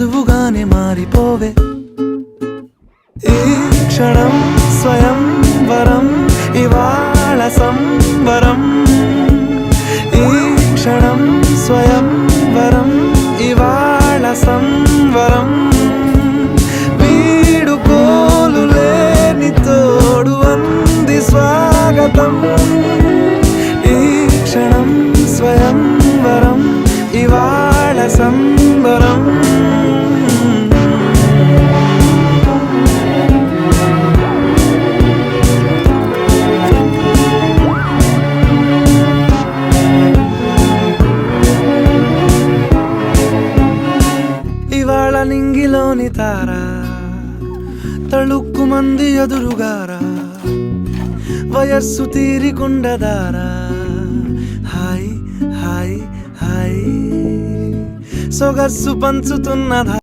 నువ్వుగానే మారిపోవే ఈ క్షణం స్వయం వరం ఇవాళ సంబరం ఈ క్షణం స్వయం వరం ఇవాళ సంవరం వీడుకోలు లేని తోడు అంది స్వాగతం ఈ క్షణం స్వయం వరం ఇవాళ సంబరం ఇవాళ నింగిలోని తార తళుక్కు మంది ఎదురుగారా వయస్సు తీరికుండదారా హాయ్ హాయ్ హాయ్ సొగస్సు పంచుతున్నదా